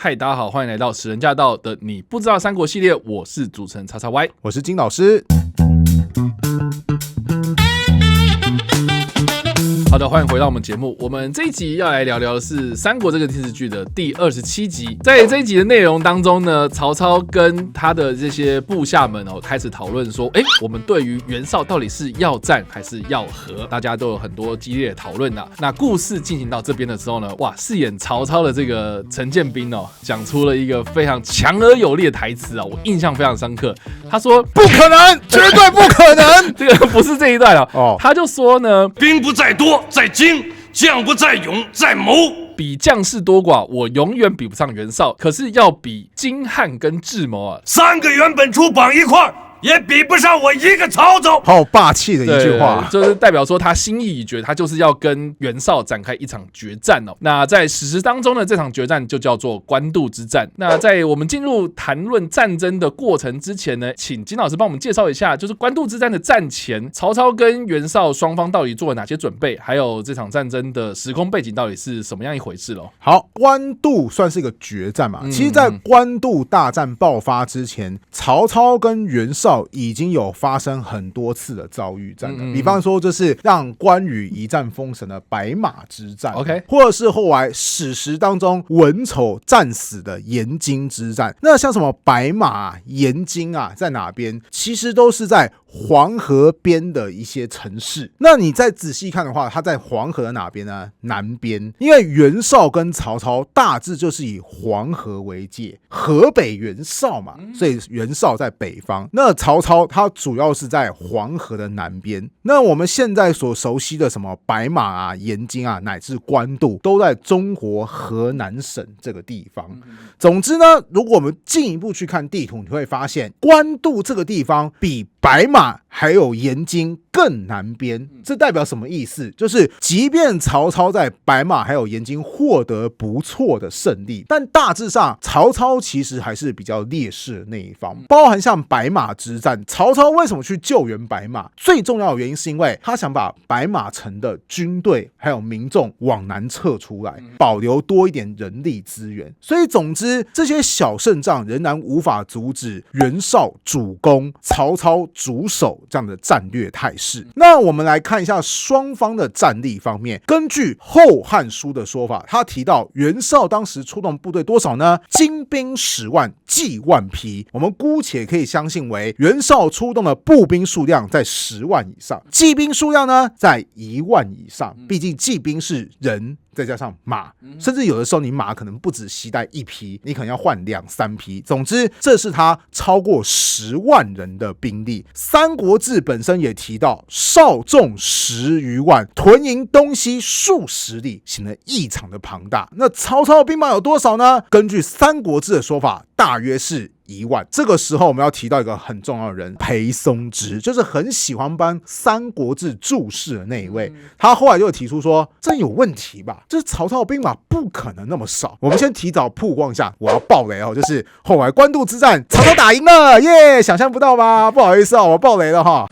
嗨，大家好，欢迎来到史人驾到的你不知道三国系列，我是主持人叉叉 Y， 我是金老师。好的，欢迎回到我们节目。我们这一集要来聊聊的是《三国》这个电视剧的第27集。在这一集的内容当中呢，曹操跟他的这些部下们开始讨论说，我们对于袁绍到底是要战还是要和？大家都有很多激烈的讨论啊。那故事进行到这边的时候呢，哇，饰演曹操的这个陈建斌讲出了一个非常强而有力的台词啊，我印象非常深刻。他说：“不可能，绝对不可能。”这个不是这一段他就说呢，兵不在多，在精；将不在勇，在谋。比将士多寡，我永远比不上袁绍，可是要比精悍跟智谋啊，三个袁本初绑一块也比不上我一个曹操。好霸气的一句话，就是代表说他心意已决，他就是要跟袁绍展开一场决战那在史实当中呢，这场决战就叫做官渡之战。那在我们进入谈论战争的过程之前呢，请金老师帮我们介绍一下，就是官渡之战的战前，曹操跟袁绍双方到底做了哪些准备，还有这场战争的时空背景到底是什么样一回事咯。好，官渡算是一个决战嘛。其实，在官渡大战爆发之前，曹操跟袁绍已经有发生很多次的遭遇战了，比方说就是让关羽一战封神的白马之战 ，OK， 或者是后来史实当中文丑战死的延津之战。那像什么白马、延津在哪边？其实都是在黄河边的一些城市。那你再仔细看的话，它在黄河的哪边呢？南边。因为袁绍跟曹操大致就是以黄河为界，河北袁绍嘛，所以袁绍在北方。那曹操他主要是在黄河的南边。那我们现在所熟悉的什么白马延津乃至官渡，都在中国河南省这个地方。总之呢，如果我们进一步去看地图，你会发现官渡这个地方比白马还有延津更南边。这代表什么意思？就是即便曹操在白马还有延津获得不错的胜利，但大致上曹操其实还是比较劣势的那一方。包含像白马之战，曹操为什么去救援白马？最重要的原因是因为他想把白马城的军队还有民众往南撤出来，保留多一点人力资源。所以总之，这些小胜仗仍然无法阻止袁绍主攻，曹操主守这样的战略态势。那我们来看一下双方的战力方面。根据《后汉书》的说法，他提到袁绍当时出动部队多少呢？精兵10万，计万匹。我们姑且可以相信为袁绍出动的步兵数量在10万以上，骑兵数量呢在1万以上。毕竟骑兵是人再加上马，甚至有的时候你马可能不止携带1匹，你可能要换2-3匹。总之，这是他超过10万人的兵力。《三国志》本身也提到，绍众10余万，屯营东西数十里，显得异常的庞大。那曹操的兵马有多少呢？根据《三国志》的说法，大约是1万。这个时候我们要提到一个很重要的人，裴松之，就是很喜欢帮《三国志》注释的那一位。他后来就提出说，这有问题吧？这曹操的兵马不可能那么少。我们先提早曝光一下，我要爆雷就是后来官渡之战，曹操打赢了，耶！想象不到吧？不好意思我爆雷了哈。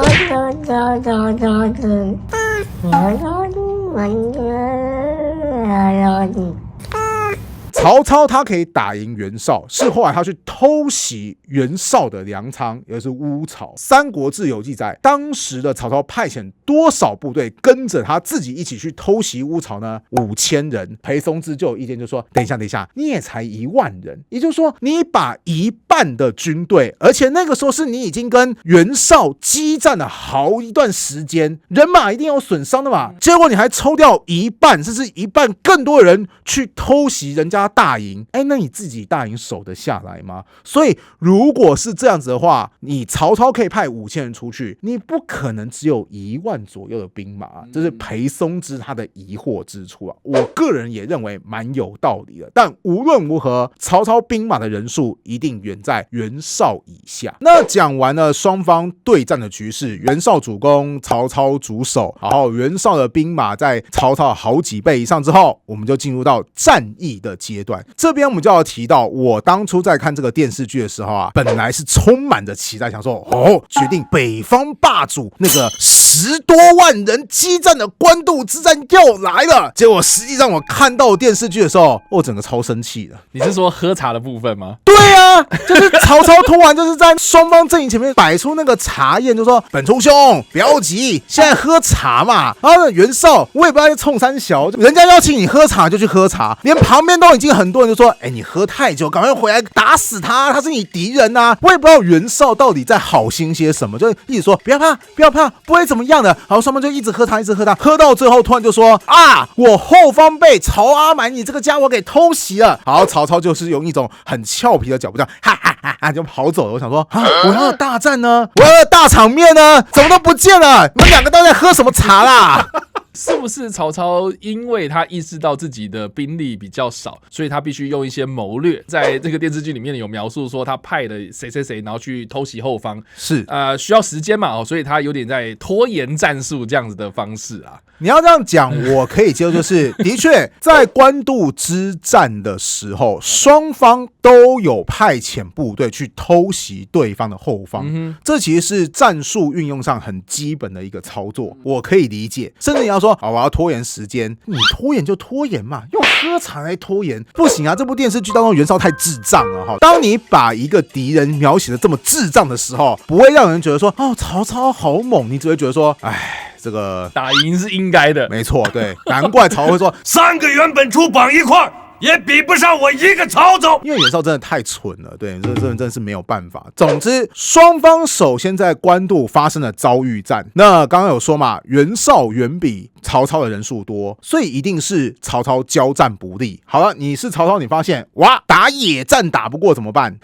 曹操他可以打赢袁绍，是后来他去偷袭袁绍的粮仓，也就是乌巢。《三国志》有记载，当时的曹操派遣多少部队跟着他自己一起去偷袭乌巢呢？5000人。裴松之就有意见，就说：等一下，你也才1万人，也就是说你把1半的军队，而且那个时候是你已经跟袁绍激战了好一段时间，人马一定有损伤的嘛，结果你还抽掉1半，甚至1半更多的人去偷袭人家大营，那你自己大营守得下来吗？所以如果是这样子的话，你曹操可以派5000人出去，你不可能只有1万左右的兵马，这是裴松之他的疑惑之处我个人也认为蛮有道理的。但无论如何，曹操兵马的人数一定远在袁绍以下。那讲完了双方对战的局势，袁绍主攻，曹操主守，然后袁绍的兵马在曹操好几倍以上之后，我们就进入到战役的阶段。这边我们就要提到，我当初在看这个电视剧的时候本来是充满着期待，想说决定北方霸主那个10多万人激战的官渡之战又来了。结果实际上我看到电视剧的时候，我整个超生气的。你是说喝茶的部分吗？对啊，就是曹操突然就是在双方阵营前面摆出那个茶宴，就说本初兄不要急，现在喝茶嘛。然后袁绍我也不知道在冲三小，人家邀请你喝茶就去喝茶，连旁边都已经很多人就说，你喝太久，赶快回来打死他，他是你敌人啊。我也不知道袁绍到底在好心些什么，就一直说不要怕不要怕，不会怎么样的。然后双方就一直喝茶一直喝茶，喝到最后突然就说啊，我后方被曹阿瞒你这个家伙给偷袭了。然后曹操就是用一种很俏皮的脚步这样哈哈哈哈就跑走了。我想说啊，我要的大战呢，我要的大场面呢，怎么都不见了？你们两个都在喝什么茶啦？是不是曹操因为他意识到自己的兵力比较少，所以他必须用一些谋略？在这个电视剧里面有描述说，他派了谁谁谁，然后去偷袭后方，是需要时间嘛，所以他有点在拖延战术这样子的方式啊。你要这样讲，我可以接受，就是的确在官渡之战的时候，双方都有派遣部队去偷袭对方的后方，这其实是战术运用上很基本的一个操作，我可以理解。甚至你要说我要拖延时间，你拖延就拖延嘛，用喝茶来拖延不行啊！这部电视剧当中袁绍太智障了哈。当你把一个敌人描写的这么智障的时候，不会让人觉得说哦曹操好猛，你只会觉得说哎。这个打赢是应该的，没错，对，难怪曹操会说3个原本出绑一块也比不上我一个曹总，因为袁绍真的太蠢了，对，这真的是没有办法。总之，双方首先在官渡发生了遭遇战。那刚刚有说嘛，袁绍远比曹操的人数多，所以一定是曹操交战不利。好了，你是曹操，你发现哇，打野战打不过怎么办？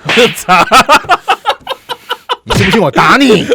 你信不信我打你？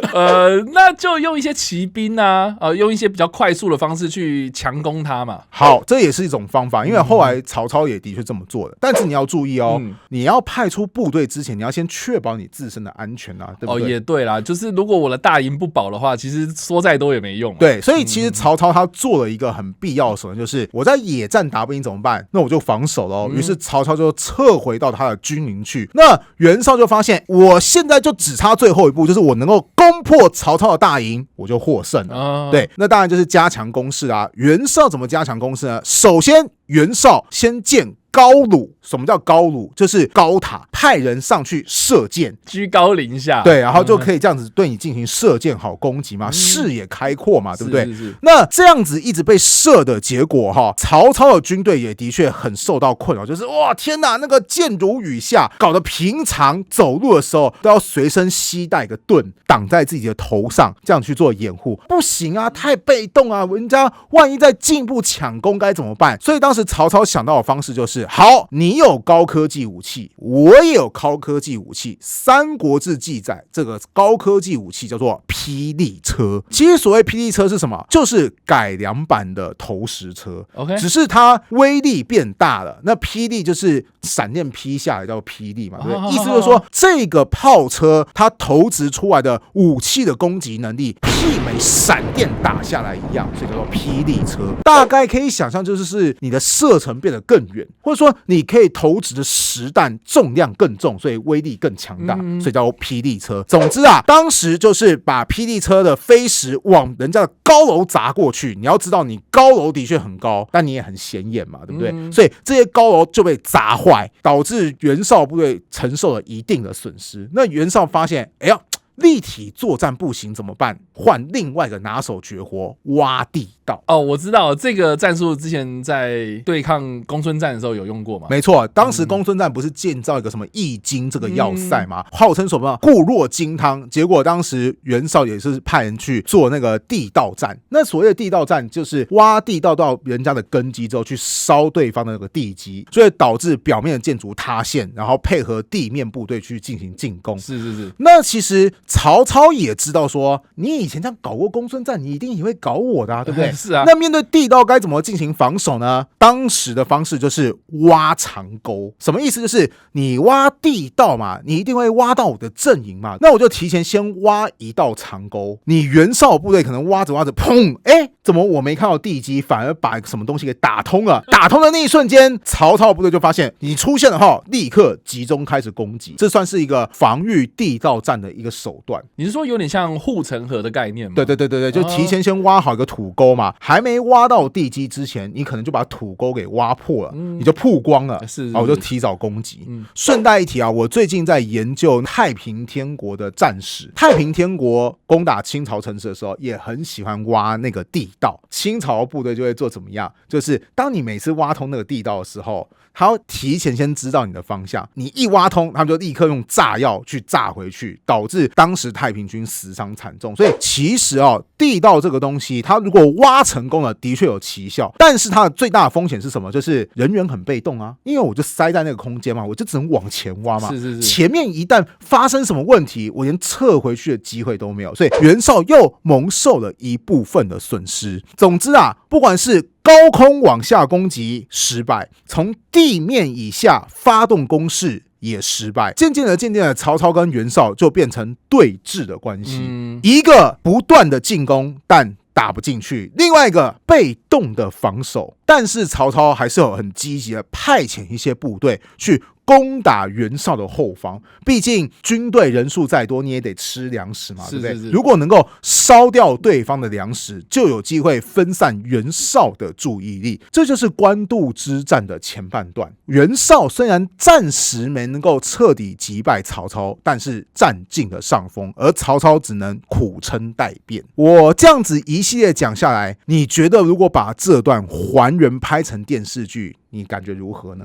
那就用一些骑兵啊，用一些比较快速的方式去强攻他嘛。好，这也是一种方法，因为后来曹操也的确这么做了。但是你要注意哦，你要派出部队之前，你要先确保你自身的安全啊，对不对？也对啦，就是如果我的大营不保的话，其实说再多也没用。对，所以其实曹操他做了一个很必要的手段，就是我在野战打不赢怎么办？那我就防守咯。于是曹操就撤回到他的军营去。那袁绍就发现，我现在就只差最后一步，就是我能够攻破曹操的大营，我就获胜了。对，那当然就是加强攻势啊。袁绍怎么加强攻势呢？首先，袁绍先建高弩。什么叫高弩？就是高塔，派人上去射箭，居高临下，对，然后就可以这样子对你进行射箭好攻击嘛，视野开阔嘛，对不对？是。那这样子一直被射的结果哈，曹操的军队也的确很受到困扰，就是哇天哪，那个箭如雨下，搞得平常走路的时候都要随身携带一个盾挡在自己的头上，这样去做掩护，不行啊，太被动啊，人家万一再进一步抢攻该怎么办？所以当时曹操想到的方式就是，好，你有高科技武器，我也有高科技武器。三国志记载，这个高科技武器叫做霹雳车。其实所谓霹雳车是什么？就是改良版的投石车。OK， 只是它威力变大了。那霹雳就是闪电劈下来叫霹雳嘛，对不对？意思就是说，这个炮车它投掷出来的武器的攻击能力，媲美闪电打下来一样，所以叫做霹雳车。大概可以想象，就是你的射程变得更远，或者说你可以投掷的实弹重量更重，所以威力更强大，所以叫霹雳车。总之啊，当时就是把霹雳车的飞石往人家的高楼砸过去。你要知道，你高楼的确很高，但你也很显眼嘛，对不对？所以这些高楼就被砸坏，导致袁绍部队承受了一定的损失。那袁绍发现，哎呀，立体作战不行怎么办？换另外一个拿手绝活，挖地道。我知道这个战术之前在对抗公孙瓒的时候有用过吗？没错，当时公孙瓒不是建造一个什么易经这个要塞吗？号称什么固若金汤。结果当时袁绍也是派人去做那个地道战。那所谓的地道战，就是挖地道到人家的根基之后，去烧对方的那个地基，所以导致表面的建筑塌陷，然后配合地面部队去进行进攻。是。那其实曹操也知道说，你以前这样搞过公孙瓒，你一定也会搞我的啊，对不对？是啊。那面对地道该怎么进行防守呢？当时的方式就是挖长沟。什么意思？就是你挖地道嘛，你一定会挖到我的阵营嘛，那我就提前先挖一道长沟。你袁绍部队可能挖着挖着，砰，怎么我没看到地基，反而把什么东西给打通了？打通的那一瞬间，曹操部队就发现你出现了后，立刻集中开始攻击。这算是一个防御地道战的一个手手段。你是说有点像护城河的概念吗？对对对对对，就提前先挖好一个土沟嘛，还没挖到地基之前，你可能就把土沟给挖破了，你就曝光了，我就提早攻击。顺带一提啊，我最近在研究太平天国的战史。太平天国攻打清朝城市的时候，也很喜欢挖那个地道。清朝部队就会做怎么样？就是当你每次挖通那个地道的时候，他要提前先知道你的方向，你一挖通，他们就立刻用炸药去炸回去，导致当时太平军死伤惨重。所以其实地道这个东西，它如果挖成功了，的确有奇效，但是它的最大的风险是什么？就是人员很被动啊，因为我就塞在那个空间嘛，我就只能往前挖嘛。是前面一旦发生什么问题，我连撤回去的机会都没有，所以袁绍又蒙受了一部分的损失。总之啊，不管是高空往下攻击失败，从地面以下发动攻势也失败，渐渐的，曹操跟袁绍就变成对峙的关系，一个不断的进攻，但打不进去，另外一个被动的防守。但是曹操还是有很积极的派遣一些部队去攻打袁绍的后方，毕竟军队人数再多，你也得吃粮食嘛，对不对？如果能够烧掉对方的粮食，就有机会分散袁绍的注意力。这就是官渡之战的前半段。袁绍虽然暂时没能够彻底击败曹操，但是占尽了上风，而曹操只能苦撑待变。我这样子一系列讲下来，你觉得如果把这段还原拍成电视剧，你感觉如何呢？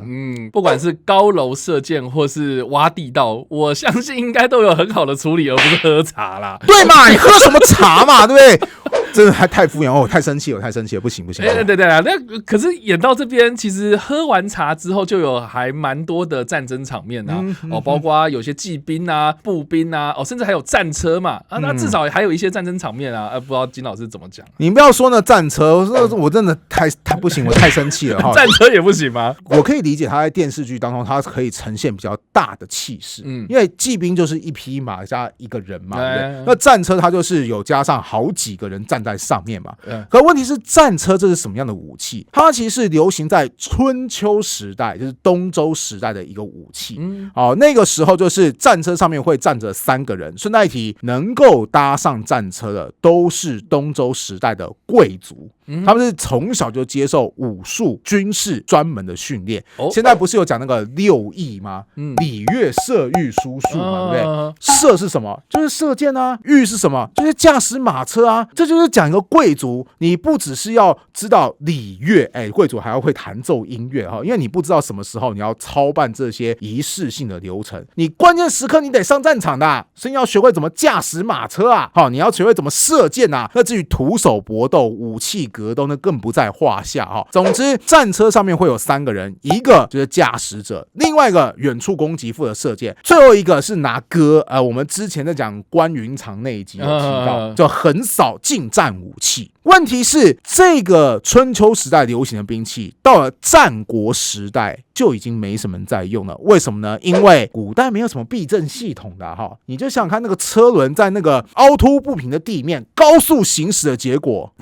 不管是高楼射箭或是挖地道，我相信应该都有很好的处理，而不是喝茶啦。对嘛，你喝什么茶嘛，对不对？真的还太敷衍太生气了，不行。对啊，那可是演到这边，其实喝完茶之后就有还蛮多的战争场面啊，包括有些骑兵啊、步兵啊，甚至还有战车嘛，那至少还有一些战争场面啊，不知道金老师怎么讲？你不要说那战车，我真的太不行，我太生气了哈。战车也不行吗？我可以理解他在电视剧当中，他可以呈现比较大的气势，因为骑兵就是一匹马加一个人嘛，对不对？那战车它就是有加上好几个人站在上面嘛。可问题是，战车这是什么样的武器？它其实是流行在春秋时代，就是东周时代的一个武器。那个时候就是战车上面会站着3个人。顺带一提，能够搭上战车的都是东周时代的贵族。他们是从小就接受武术、军事专门的训练。现在不是有讲那个6艺吗？礼乐射御书数嘛，对不对？射是什么？就是射箭啊。御是什么？就是驾驶马车啊。这就是讲一个贵族，你不只是要知道礼乐，贵族还要会弹奏音乐哈，因为你不知道什么时候你要操办这些仪式性的流程，你关键时刻你得上战场的，所以你要学会怎么驾驶马车啊，你要学会怎么射箭啊。那至于徒手搏斗、武器格斗，那更不在话下哈。总之，战车上面会有3个人，一个就是驾驶者，另外一个远处攻击负责射箭，最后一个是拿戈。我们之前在讲关云长那一集有提到，就横扫近战武器。问题是，这个春秋时代流行的兵器，到了战国时代就已经没什么人在用了。为什么呢？因为古代没有什么避震系统的哈，你就想想看，那个车轮在那个凹凸不平的地面高速行驶的结果。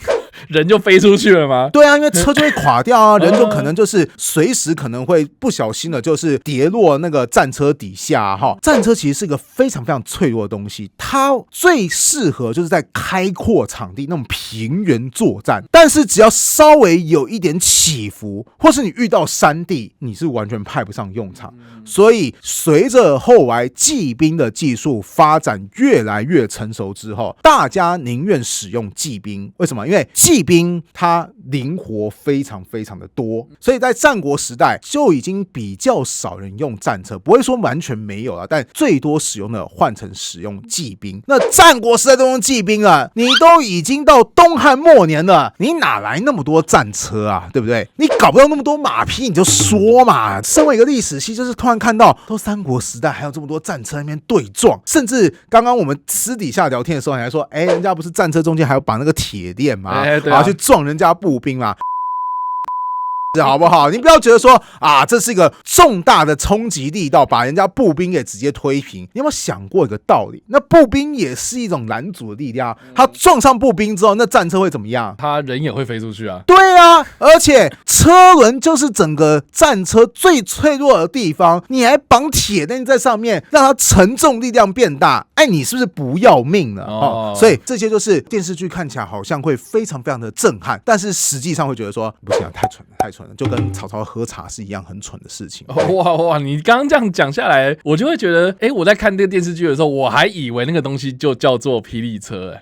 人就飞出去了吗？对啊，因为车就会垮掉啊，人就可能就是随时可能会不小心的，就是跌落那个战车底下哈。战车其实是一个非常非常脆弱的东西，它最适合就是在开阔场地那种平原作战，但是只要稍微有一点起伏，或是你遇到山地，你是完全派不上用场。所以随着后来骑兵的技术发展越来越成熟之后，大家宁愿使用骑兵。为什么？因为骑兵它灵活非常非常的多，所以在战国时代就已经比较少人用战车，不会说完全没有了，但最多使用的换成使用骑兵。那战国时代都用骑兵了，你都已经到东汉末年了，你哪来那么多战车啊？对不对？你搞不到那么多马匹，你就说嘛。身为一个历史系，就是突然看到都三国时代还有这么多战车在那边对撞，甚至刚刚我们私底下聊天的时候还说，人家不是战车中间还有绑那个铁链吗？然后去撞人家步兵嘛。好不好？你不要觉得说啊，这是一个重大的冲击力道，把人家步兵给直接推平。你有没有想过一个道理？那步兵也是一种拦阻的力量，他撞上步兵之后，那战车会怎么样？他人也会飞出去啊。对啊，而且车轮就是整个战车最脆弱的地方，你还绑铁链在上面，让它承重力量变大，哎，你是不是不要命了？所以这些就是电视剧看起来好像会非常非常的震撼，但是实际上会觉得说不行啊，太蠢了，太蠢了，就跟曹操喝茶是一样很蠢的事情。哇，你刚刚这样讲下来，我就会觉得，我在看这个电视剧的时候，我还以为那个东西就叫做霹雳车，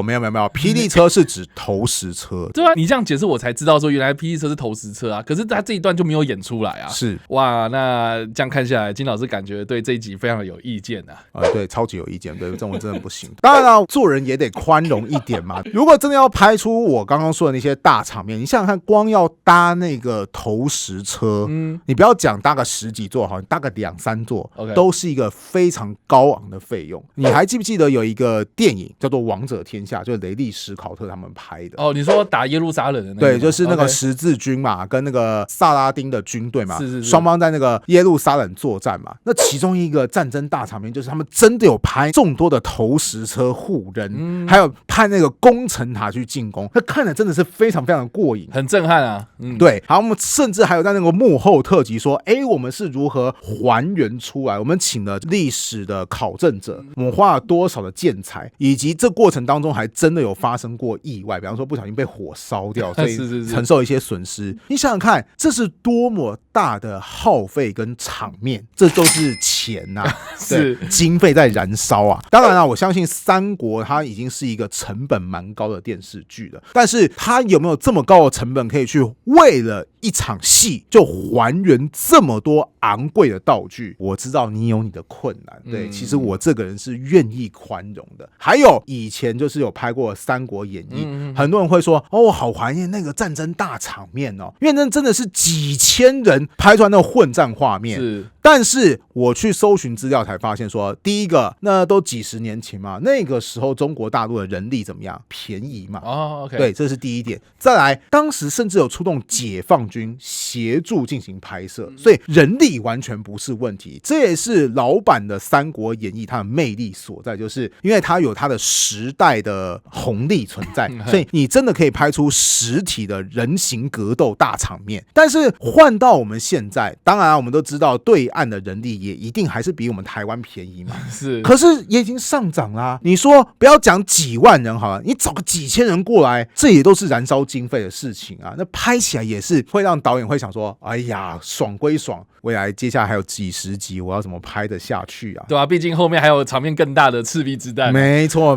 没有，霹雳车是指投石车。对啊，你这样解释我才知道说原来霹雳车是投石车啊，可是他这一段就没有演出来啊。是，哇，那这样看下来，金老师感觉对这一集非常有意见啊。对，超级有意见，对，这种真的不行。当然了，做人也得宽容一点嘛。如果真的要拍出我刚刚说的那些大场面，你想想看，光要搭那个投石车，你不要讲搭个10几座，好，你搭个2、3座，都是一个非常高昂的费用。你还记不记得有一个电影叫做《王者天下》，就是雷利·史考特他们拍的？你说打耶路撒冷的那个？对，就是那个十字军嘛，跟那个萨拉丁的军队嘛，是双方在那个耶路撒冷作战嘛。那其中一个战争大场面就是他们真的有拍众多的投石车互扔，还有派那个攻城塔去进攻，那看的真的是非常非常的过瘾，很震撼啊。对，好，我们甚至还有在那个幕后特辑说，我们是如何还原出来，我们请了历史的考证者，我们花了多少的建材，以及这过程当中还真的有发生过意外，比方说不小心被火烧掉，所以承受一些损失。你想想看，这是多么大的耗费跟场面，这都是钱啊，对，经费在燃烧啊。当然了，我相信三国它已经是一个成本蛮高的电视剧了，但是它有没有这么高的成本可以去为了一场戏就还原这么多昂贵的道具？我知道你有你的困难，对，其实我这个人是愿意宽容的。还有以前就是有拍过《三国演义》，很多人会说我好怀念那个战争大场面哦，因为那真的是几千人拍出来那种混战画面。是，但是我去搜寻资料才发现说，第一个，那都几十年前嘛，那个时候中国大陆的人力怎么样？便宜嘛。OK， 对，这是第一点。再来，当时甚至有出动解放军协助进行拍摄，所以人力完全不是问题。这也是老版的《三国演义》它的魅力所在，就是因为它有它的时代的红利存在，所以你真的可以拍出实体的人形格斗大场面。但是换到我们现在，当然我们都知道对岸的人力也一定还是比我们台湾便宜嘛，是，可是也已经上涨啦。你说不要讲几万人好了，你找个几千人过来，这也都是燃烧经费的事情啊。那拍起来也是会让导演会想说，哎呀，爽归爽，未来接下来还有几十集，我要怎么拍得下去啊？对啊，毕竟后面还有场面更大的赤壁之战。没错，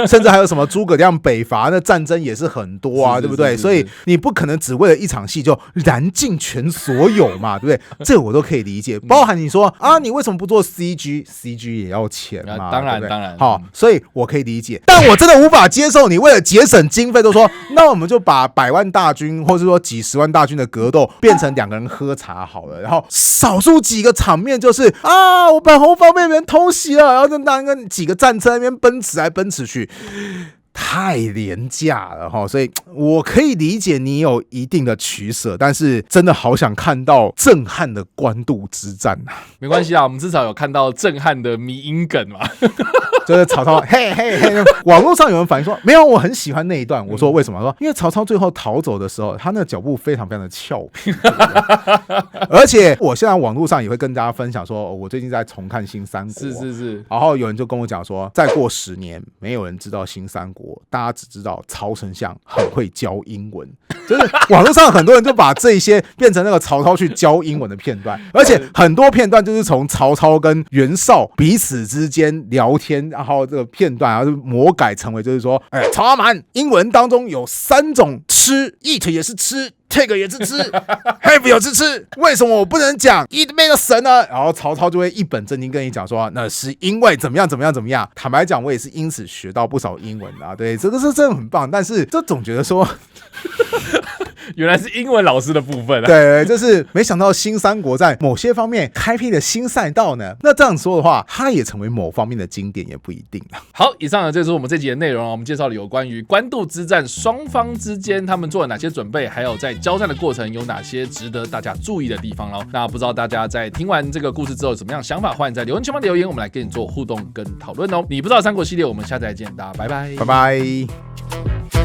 甚至还有什么诸葛亮北伐，那战争也是很多啊，对不对？所以你不可能只为了一场戏就燃尽全所有嘛，对不对？这我都可以理解，包含你说啊，你为什么不做 CG 也要钱嘛？当然，好，所以我可以理解，但我真的无法接受你为了节省经费都说，那我们就把100万大军或是说几十万大军的格斗变成2个人喝茶好了，然后少数几个场面就是啊，我把红方被人偷袭了，然后就拿个几个战车那边奔驰来奔驰去。太廉价了哈，所以我可以理解你有一定的取舍，但是真的好想看到震撼的官渡之战啊！没关系啊，我们至少有看到震撼的迷因梗嘛。就是曹操嘿嘿嘿，网络上有人反映说没有，我很喜欢那一段。我说为什么？说因为曹操最后逃走的时候，他那个脚步非常非常的俏皮，而且我现在网络上也会跟大家分享说，我最近在重看新三国，是，然后有人就跟我讲说，再过10年，没有人知道新三国，大家只知道曹丞相很会教英文。就是网络上很多人就把这些变成那个曹操去教英文的片段，而且很多片段就是从曹操跟袁绍彼此之间聊天，然后这个片段然后魔改成为就是说，曹阿瞒英文当中有3种吃 ，eat 也是吃。take 也是吃 ，have 也是吃，为什么我不能讲 eat medicine 呢？然后曹操就会一本正经跟你讲说，那是因为怎么样怎么样怎么样。坦白讲，我也是因此学到不少英文啊，对，这个是真的很棒。但是就总觉得说，原来是英文老师的部分啊。对，就是没想到新三国在某些方面开辟了新赛道呢。那这样说的话，它也成为某方面的经典也不一定啊。好，以上呢就是我们这集的内容，我们介绍了有关于官渡之战双方之间他们做了哪些准备，还有在交战的过程有哪些值得大家注意的地方咯。那不知道大家在听完这个故事之后有什么样的想法，欢迎在留言区留言，我们来跟你做互动跟讨论哦。你不知道三国系列，我们下次再见，大家拜拜，拜拜。